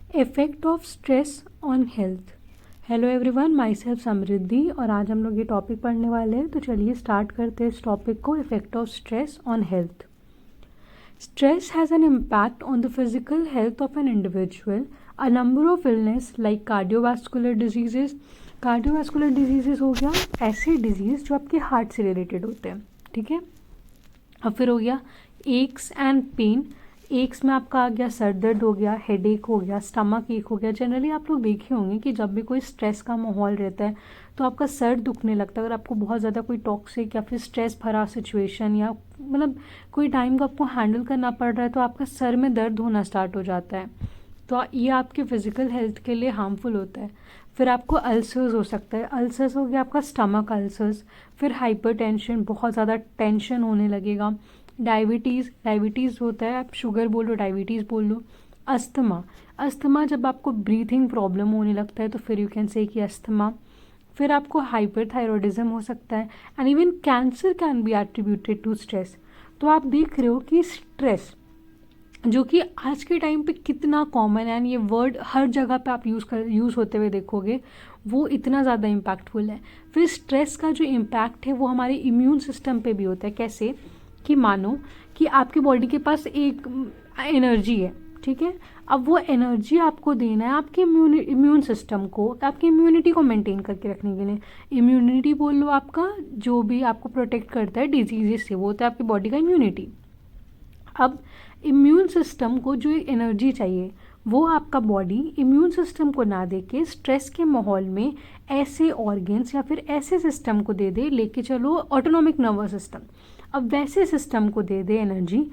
Effect of stress on health. Hello everyone, माई सेल्फ समृद्धि और आज हम लोग ये टॉपिक पढ़ने वाले हैं। तो चलिए स्टार्ट करते हैं इस टॉपिक को, effect of stress on health. Stress has an impact on the physical health of an individual. A number of illness like cardiovascular diseases. Cardiovascular diseases हो गया ऐसे डिजीज़ जो आपके हार्ट से रिलेटेड होते हैं, ठीक है। अब फिर हो गया एक्स एंड पेन। एक्स में आपका आ गया सर दर्द हो गया, हेडेक हो गया, स्टमक एक हो गया। जनरली आप लोग देखे होंगे कि जब भी कोई स्ट्रेस का माहौल रहता है तो आपका सर दुखने लगता है। अगर आपको बहुत ज़्यादा कोई टॉक्सिक या फिर स्ट्रेस भरा सिचुएशन या मतलब कोई टाइम को आपको हैंडल करना पड़ रहा है तो आपका सर में दर्द होना स्टार्ट हो जाता है, तो ये आपके फिजिकल हेल्थ के लिए हार्मफुल होता है। फिर आपको अल्सर्स हो सकता है। अल्सर्स हो गया आपका स्टमक अल्सर्स। फिर हाइपरटेंशन, बहुत ज़्यादा टेंशन होने लगेगा। डायबिटीज़ होता है, आप शुगर बोलो डायबिटीज़ बोल लो। अस्थमा जब आपको ब्रीथिंग प्रॉब्लम होने लगता है तो फिर यू कैन से कि अस्थमा। फिर आपको हाइपरथायरॉयडिज्म हो सकता है and even cancer can be attributed to stress. तो आप देख रहे हो कि स्ट्रेस जो कि आज के टाइम पे कितना कॉमन है, ये वर्ड हर जगह पे आप यूज़ होते हुए देखोगे, वो इतना ज़्यादा इम्पैक्टफुल है। फिर स्ट्रेस का जो इम्पैक्ट है वो हमारे इम्यून सिस्टम पे भी होता है। कैसे कि मानो कि आपकी बॉडी के पास एक एनर्जी है, ठीक है। अब वो एनर्जी आपको देना है आपके इम्यून सिस्टम को, आपकी इम्यूनिटी को मेंटेन करके रखने के लिए। इम्यूनिटी बोल लो आपका जो भी आपको प्रोटेक्ट करता है डिजीजेस से, वो होता है आपकी बॉडी का इम्यूनिटी। अब इम्यून सिस्टम को जो एनर्जी चाहिए वो आपका बॉडी इम्यून सिस्टम को ना दे के स्ट्रेस के माहौल में ऐसे ऑर्गन्स या फिर ऐसे सिस्टम को दे दे, लेके चलो ऑटोनॉमिक नर्वस सिस्टम, अब वैसे सिस्टम को दे दे एनर्जी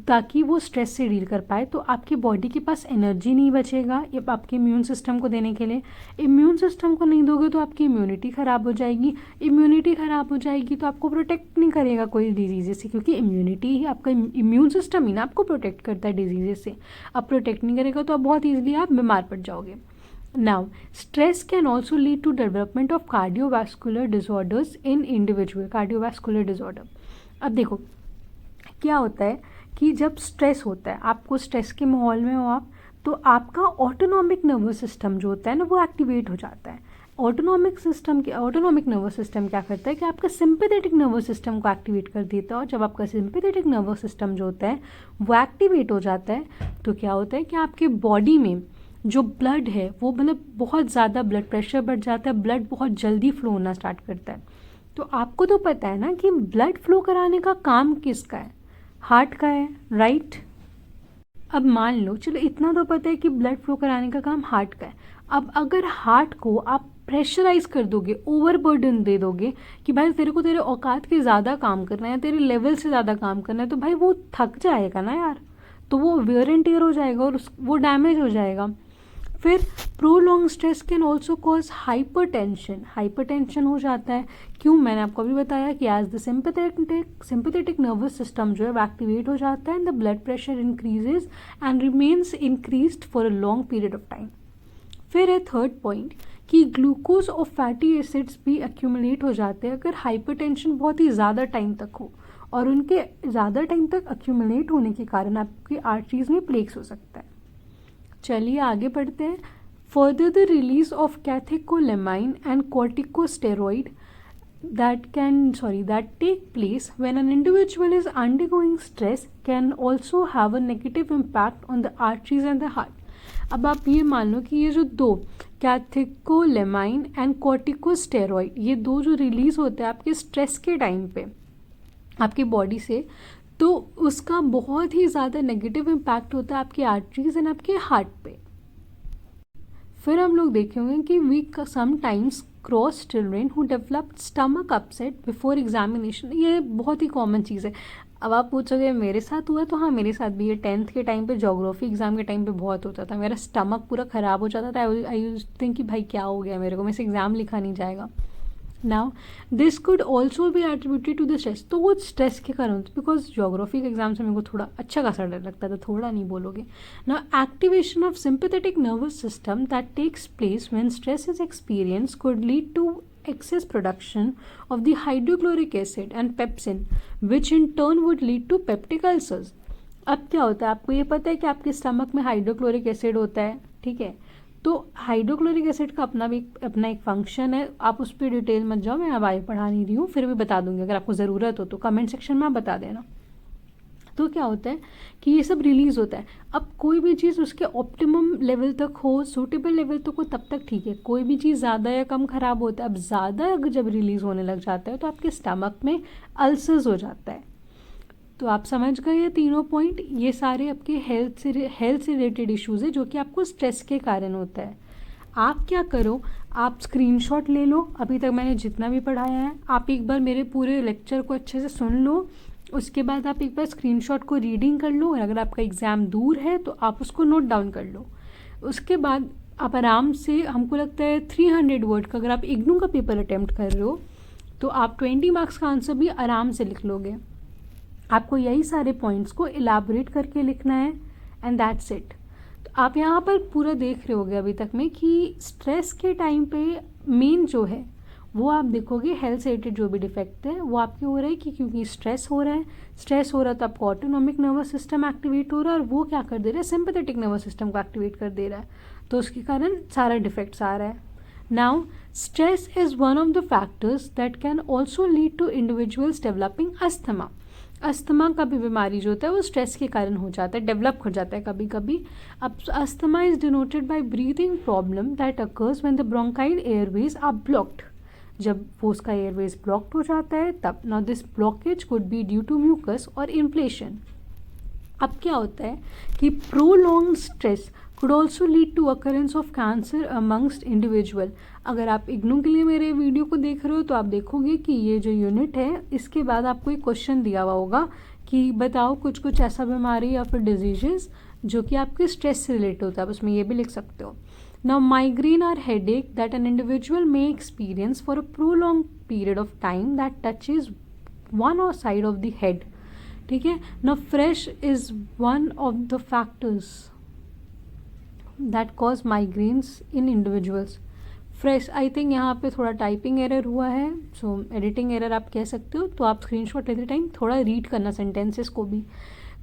ताकि वो स्ट्रेस से डील कर पाए। तो आपकी बॉडी के पास एनर्जी नहीं बचेगा ये आपके इम्यून सिस्टम को देने के लिए। इम्यून सिस्टम को नहीं दोगे तो आपकी इम्यूनिटी ख़राब हो जाएगी। इम्यूनिटी ख़राब हो जाएगी तो आपको प्रोटेक्ट नहीं करेगा कोई डिजीज़ से, क्योंकि इम्यूनिटी ही आपका इम्यून सिस्टम ही ना आपको प्रोटेक्ट करता है डिजीज़ से। अब प्रोटेक्ट नहीं करेगा तो आप बहुत ईजिली आप बीमार पड़ जाओगे। Now stress can also lead to development of cardiovascular disorders in individual. Cardiovascular disorder, अब देखो क्या होता है कि जब स्ट्रेस होता है, आपको स्ट्रेस के माहौल में हो आप, तो आपका ऑटोनॉमिक नर्वस सिस्टम जो होता है ना वो एक्टिवेट हो जाता है। ऑटोनॉमिक नर्वस सिस्टम क्या करता है कि आपका सिंपैथेटिक नर्वस सिस्टम को एक्टिवेट कर देता है। और जब आपका सिंपैथेटिक नर्वस सिस्टम जो होता है वो एक्टिवेट हो जाता है तो क्या होता है कि आपके बॉडी में जो ब्लड है वो मतलब बहुत ज़्यादा ब्लड प्रेशर बढ़ जाता है, ब्लड बहुत जल्दी फ्लो होना स्टार्ट करता है। तो आपको तो पता है ना कि ब्लड फ्लो कराने का काम किसका है, हार्ट का है, राइट। अब मान लो चलो इतना तो पता है कि ब्लड फ्लो कराने का काम हार्ट का है। अब अगर हार्ट को आप प्रेशराइज कर दोगे, ओवरबर्डन दे दोगे कि भाई तेरे को तेरे औकात के ज़्यादा काम करना है, तेरे लेवल से ज़्यादा काम करना है, तो भाई वो थक जाएगा ना यार, तो वो वेयर एंड टेयर हो जाएगा और वो डैमेज हो जाएगा। फिर prolong stress can also cause hypertension हो जाता है। क्यों, मैंने आपको अभी बताया कि as the sympathetic nervous system जो है वो एक्टिवेट हो जाता है and the blood pressure increases and remains increased for a long period of time. फिर है थर्ड पॉइंट कि ग्लूकोज और फैटी एसिड्स भी एक्यूमुलेट हो जाते हैं अगर हाइपरटेंशन बहुत ही ज़्यादा टाइम तक हो, और उनके ज़्यादा टाइम तक एक्यूमुलेट होने के कारण आपकी आर्टरीज में प्लेक्स हो सकता है। चलिए आगे बढ़ते हैं। Further the release of catecholamine and corticosteroid that take place when an individual is undergoing stress can also have a negative impact on the arteries and the heart. अब आप ये मान लो कि ये जो दो कैथेकोलेमाइन एंड कॉर्टिकोस्टेरॉइड, ये दो जो रिलीज होते हैं आपके स्ट्रेस के टाइम पे आपकी बॉडी से, तो उसका बहुत ही ज़्यादा नेगेटिव इम्पैक्ट होता है आपकी आर्टरीज एंड आपके हार्ट पे। फिर हम लोग देखेंगे कि we sometimes cross children who develop stomach upset before examination. ये बहुत ही कॉमन चीज़ है। अब आप पूछोगे मेरे साथ हुआ, तो हाँ मेरे साथ भी ये 10th के टाइम पे ज्योग्राफी एग्जाम के टाइम पे बहुत होता था। मेरा स्टमक पूरा ख़राब हो जाता था। आई यूज्ड टू थिंक कि भाई क्या हो गया मेरे को, मेरे से एग्ज़ाम लिखा नहीं जाएगा। Now this could also be attributed to the stress. तो वो स्ट्रेस के कारण, बिकॉज ज्योग्राफी के एग्जाम से मेरे को थोड़ा अच्छा खासा डर लगता था, थोड़ा नहीं बोलोगे। Now activation of sympathetic nervous system that takes place when stress is experience could lead to excess production of the hydrochloric acid and pepsin, which in turn would lead to peptic ulcers. अब क्या होता है, आपको ये पता है कि आपके स्टमक में हाइड्रोक्लोरिक एसिड होता है, ठीक है। तो हाइड्रोक्लोरिक एसिड का अपना एक फंक्शन है, आप उस पर डिटेल मत जाओ, मैं अब आगे पढ़ा नहीं रही हूँ, फिर भी बता दूंगी, अगर आपको ज़रूरत हो तो कमेंट सेक्शन में आप बता देना। तो क्या होता है कि ये सब रिलीज़ होता है। अब कोई भी चीज़ उसके ऑप्टिमम लेवल तक हो, सूटेबल लेवल तक हो, तब तक ठीक है। कोई भी चीज़ ज़्यादा या कम ख़राब होता है। अब ज़्यादा अगर जब रिलीज़ होने लग जाता है तो आपके स्टमक में अल्सर्स हो जाता है। तो आप समझ गए ये तीनों पॉइंट, ये सारे आपके हेल्थ से रिलेटेड इश्यूज़ है जो कि आपको स्ट्रेस के कारण होता है। आप क्या करो, आप स्क्रीनशॉट ले लो, अभी तक मैंने जितना भी पढ़ाया है आप एक बार मेरे पूरे लेक्चर को अच्छे से सुन लो, उसके बाद आप एक बार स्क्रीनशॉट को रीडिंग कर लो, और अगर आपका एग्ज़ाम दूर है तो आप उसको नोट डाउन कर लो। उसके बाद आप आराम से, हमको लगता है 300 वर्ड का अगर आप इग्नू का पेपर अटैम्प्ट कर रहे हो तो आप 20 मार्क्स का आंसर भी आराम से लिख लोगे। आपको यही सारे पॉइंट्स को इलाबोरेट करके लिखना है, एंड दैट्स इट। तो आप यहाँ पर पूरा देख रहे होगे अभी तक में कि स्ट्रेस के टाइम पे मेन जो है वो आप देखोगे हेल्थ से रिलेटेड जो भी डिफेक्ट है वो आपके हो रहा है कि क्योंकि स्ट्रेस हो रहा है तो आपको ऑटोनॉमिक नर्वस सिस्टम एक्टिवेट हो रहा है, और वो क्या कर दे रहा है, सिंपैथेटिक नर्वस सिस्टम को एक्टिवेट कर दे रहा है, तो उसके कारण सारा डिफेक्ट्स आ रहा है। Now stress is one of the factors that can also lead to individuals developing asthma. Asthma का भी बीमारी जो होता है वो स्ट्रेस के कारण हो जाता है, डेवलप हो जाता है कभी कभी। अब asthma is denoted by breathing problem that occurs when the bronchial airways are blocked. जब वो उसका एयरवेज ब्लॉक्ड हो जाता है तब। Now this blockage could be due to mucus और इन्फ्लेशन। अब क्या होता है कि prolonged stress could also lead to occurrence of cancer amongst individual। अगर आप इग्नू के लिए मेरे वीडियो को देख रहे हो तो आप देखोगे कि ये जो यूनिट है इसके बाद आपको एक क्वेश्चन दिया हुआ होगा कि बताओ कुछ ऐसा बीमारी या फिर डिजीजेस जो कि आपके स्ट्रेस से रिलेटेड होता है, आप उसमें ये भी लिख सकते हो। Now migraine or headache that an individual may experience for a prolonged period of time that touches one or side of the head। ठीक है। Now fresh is one of the factors that cause migraines in individuals। Fresh I think यहाँ पे थोड़ा typing error हुआ है, सो editing error आप कह सकते हो, तो आप स्क्रीनशॉट लेते टाइम थोड़ा रीड करना सेंटेंसेस को भी।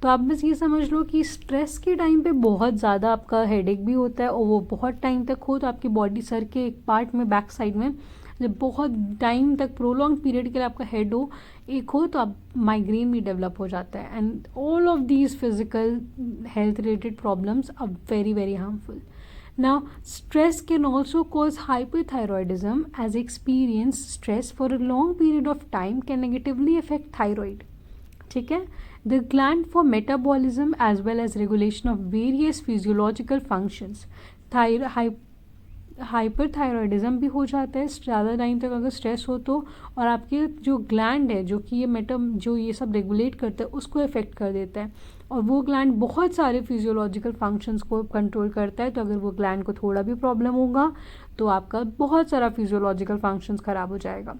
तो आप बस ये समझ लो कि स्ट्रेस के टाइम पे बहुत ज़्यादा आपका हेडेक भी होता है, और वो बहुत टाइम तक हो तो आपकी बॉडी सर के एक पार्ट में बैक साइड में जब बहुत टाइम तक प्रोलॉन्ग पीरियड के लिए आपका हेड हो एक हो तो आप माइग्रेन भी डेवलप हो जाता है। And all of these physical health related problems are very very harmful. Now, stress can also cause hyperthyroidism as experience stress for a long period of time can negatively affect thyroid। ठीक है। The gland for metabolism as well as regulation of various physiological functions। Hyperthyroidism भी हो जाता है ज़्यादा time तक अगर stress हो तो, और आपके जो ग्लैंड है जो कि ये जो ये सब रेगुलेट करता है उसको इफ़ेक्ट कर देता है, और वो ग्लैंड बहुत सारे फिजियोलॉजिकल फंक्शंस को कंट्रोल करता है। तो अगर वो ग्लैंड को थोड़ा भी प्रॉब्लम होगा तो आपका बहुत सारा फिजियोलॉजिकल फंक्शंस ख़राब हो जाएगा।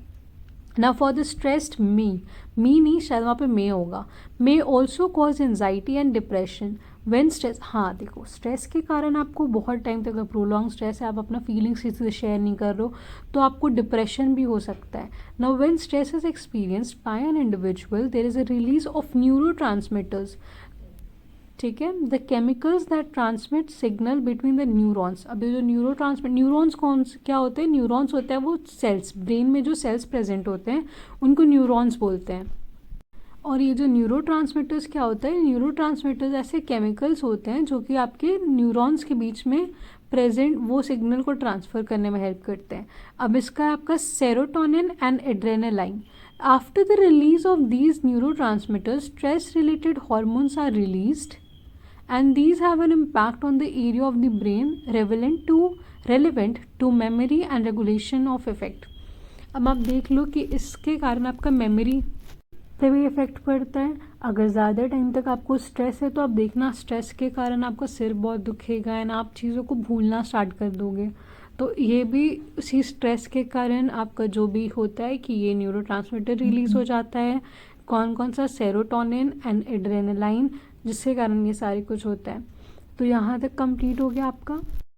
ना फॉर द स्ट्रेस्ड मी नहीं, शायद वहाँ पे मे होगा, may also cause anxiety and depression when stress. हाँ देखो, स्ट्रेस के कारण आपको बहुत टाइम तक अगर प्रोलॉन्ग स्ट्रेस है, आप अपना फीलिंग्स किसी से शेयर नहीं कर रहे हो तो आपको डिप्रेशन भी हो सकता है। Now when stress is experienced by an individual there is a release of neurotransmitters. ठीक है, the chemicals that transmit signal between the neurons. अभी जो न्यूरॉन्स क्या होते हैं, न्यूरॉन्स होते हैं वो सेल्स, ब्रेन में जो सेल्स प्रेजेंट होते हैं उनको न्यूरॉन्स बोलते हैं। और ये जो न्यूरोट्रांसमीटर्स क्या होता है, न्यूरोट्रांसमीटर्स ऐसे केमिकल्स होते हैं जो कि आपके न्यूरॉन्स के बीच में प्रेजेंट वो सिग्नल को ट्रांसफ़र करने में हेल्प करते हैं। अब इसका आपका serotonin and adrenaline. After the release of these neurotransmitters stress related hormones are released and these have an impact on the area of the brain relevant to memory and regulation of affect। अब आप देख लो कि इसके कारण आपका memory पे भी effect पड़ता है। अगर ज़्यादा टाइम तक आपको स्ट्रेस है तो आप देखना स्ट्रेस के कारण आपका सिर बहुत दुखेगा एंड आप चीज़ों को भूलना स्टार्ट कर दोगे। तो ये भी उसी स्ट्रेस के कारण आपका जो भी होता है कि ये न्यूरोट्रांसमीटर रिलीज़ हो जाता है, कौन सा, सेरोटोनिन एंड एड्रेनालाइन, जिसके कारण ये सारे कुछ होता है। तो यहाँ तक कंप्लीट हो गया आपका